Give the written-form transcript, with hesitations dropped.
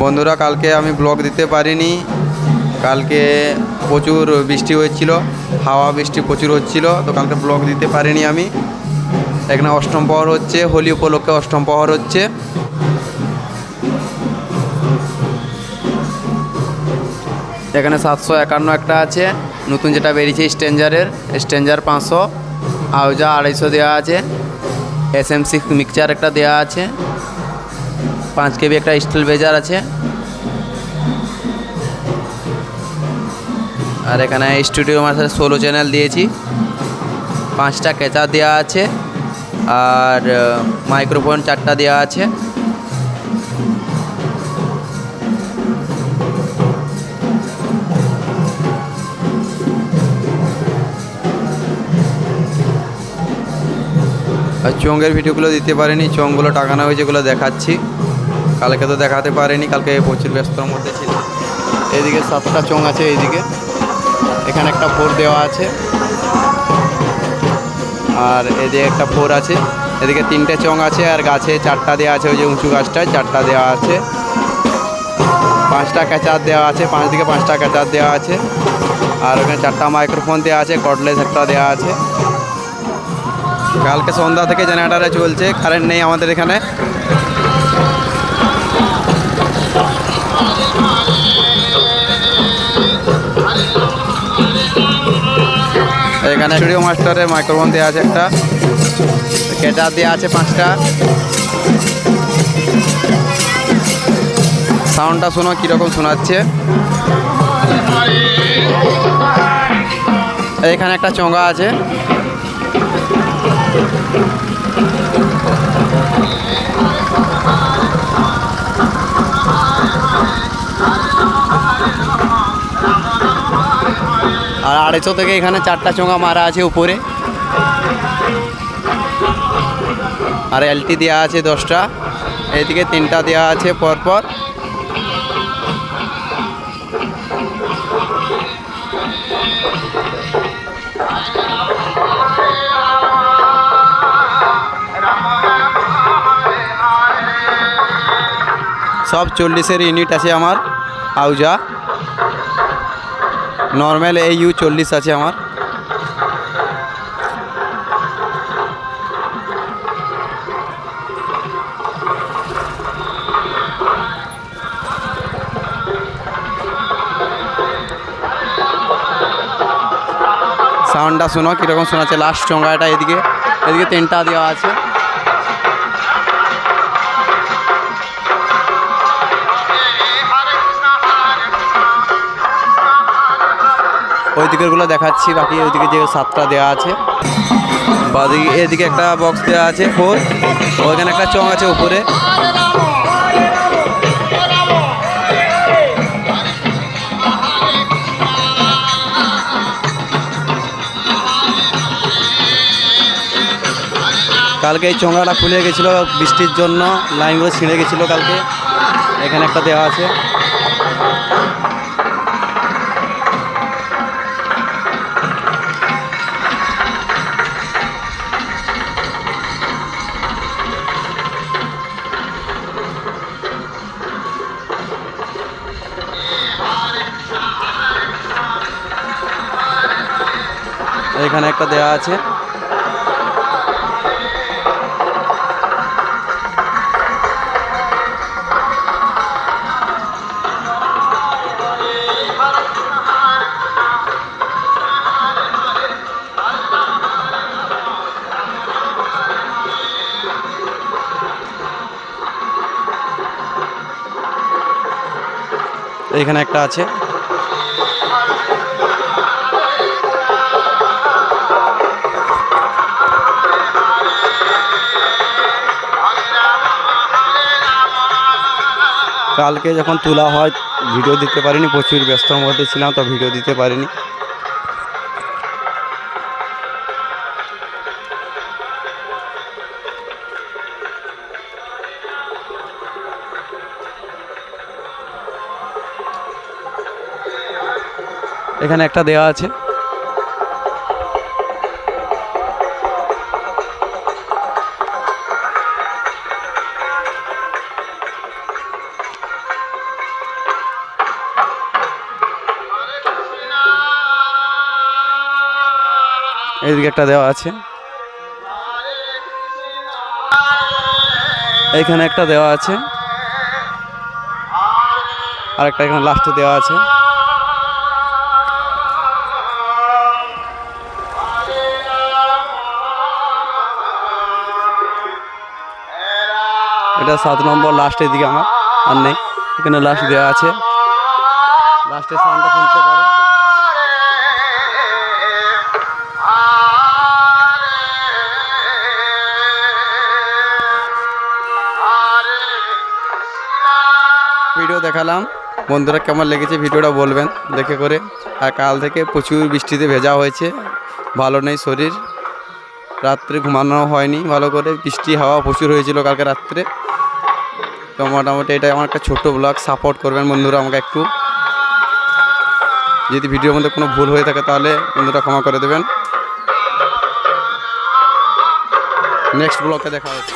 বন্ধুরা, কালকে আমি ব্লগ দিতে পারিনি। কালকে প্রচুর বৃষ্টি হচ্ছিল, হাওয়া বৃষ্টি প্রচুর হচ্ছিল, তো কালকে ব্লগ দিতে পারিনি আমি। এখানে অষ্টম প্রহর হচ্ছে, হোলি উপলক্ষে অষ্টম প্রহর হচ্ছে। এখানে 751 একটা আছে, নতুন যেটা বেরিয়েছে স্ট্রেঞ্জার 500, আউজা 250 দেওয়া আছে, SM6 মিক্সচার একটা দেওয়া আছে, 5 KB একটা স্টিল বেজার আছে। আর এখানে স্টুডিও মার্শাল 16 চ্যানেল দিয়েছি, 5টা ক্যাচার দেওয়া আছে, আর মাইক্রোফোন 4টা দেওয়া আছে। আর চোঙের ভিডিওগুলো দিতে পারিনি, চোঙগুলো টাকানো হয়েছে, যেগুলো দেখাচ্ছি। কালকে তো দেখাতে পারিনি, কালকে প্রচুর ব্যস্ততার মধ্যে ছিল। এইদিকে 7টা চোঙ আছে, এইদিকে এখানে একটা 4 দেওয়া আছে, আর এদিকে একটা 4 আছে। এদিকে 3টে চোঙ আছে, আর গাছে 4টা দেওয়া আছে, ওই যে উঁচু গাছটায় 4টা দেওয়া আছে। 5টা ক্যাচার দেওয়া আছে, 5 দিকে 5টা ক্যাচার দেওয়া আছে, আর ওখানে 4টা মাইক্রোফোন দেওয়া আছে, কর্ডলেস একটা দেওয়া আছে। কালকে সন্ধ্যা থেকে জেনারেটারে চলছে, কারেন্ট নেই আমাদের এখানে। এখানে স্টুডিও মাস্টারের মাইক্রোফোন দেওয়া আছে, একটা ক্যাচার দেওয়া আছে 5টা। সাউন্ডটা শোনো কীরকম শোনাচ্ছে। এখানে একটা চোঙা আছে, আর 250 থেকে এখানে 4টা চোঙা মারা আছে উপরে, আর এলটি দেওয়া আছে 10টা, এইদিকে 3টা দেওয়া আছে পরপর। সব 40-এর ইউনিট আছে আমার, আউজা নর্মাল AU 40 আছে আমার। সাউন্ডটা শোনো কীরকম শোনাচ্ছে। লাস্ট চোঙাটা এদিকে 3টা দেওয়া আছে। ওই দিকেরগুলো দেখাচ্ছি, বাকি ওইদিকে যে 7টা দেওয়া আছে। বাদিকে এদিকে একটা বক্স দেওয়া আছে 4, ওইখানে একটা চোঙ আছে উপরে। কালকে এই চোঙাটা খুলে গেছিলো বৃষ্টির জন্য, লাইনগুলো ছিঁড়ে গেছিলো কালকে। এখানে একটা দেওয়া আছে। এখানে একটা দেওয়া আছে। এখানে একটা আছে। কালকে যখন তোলা হয় ভিডিও দিতে পারিনি, প্রচুর ব্যস্ততার মধ্যে ছিলাম, তো ভিডিও দিতে পারিনি। এখানে একটা দেওয়া আছে। এইদিকে একটা দেওয়া আছে, এইখানে একটা দেওয়া আছে, আর একটা এখানে লাস্টে দেওয়া আছে। এটা 7 নম্বর লাস্টের দিকে আমার আর নেই, এখানে লাস্ট দেওয়া আছে, লাস্টের সাউন্ডটা শুনতে পারো। ভিডিও দেখালাম, বন্ধুরা কেমন লেগেছে ভিডিওটা বলবেন দেখে করে। আর কাল থেকে প্রচুর বৃষ্টিতে ভেজা হয়েছে, ভালো নেই শরীর, রাত্রে ঘুমানো হয়নি ভালো করে, বৃষ্টি হাওয়া প্রচুর হয়েছিল কালকে রাত্রে। তো মোটামুটি এটা আমার একটা ছোটো ব্লগ, সাপোর্ট করবেন বন্ধুরা আমাকে একটু। যদি ভিডিওর মধ্যে কোনো ভুল হয়ে থাকে তাহলে বন্ধুরা ক্ষমা করে দেবেন। নেক্সট ব্লগে দেখা হচ্ছে।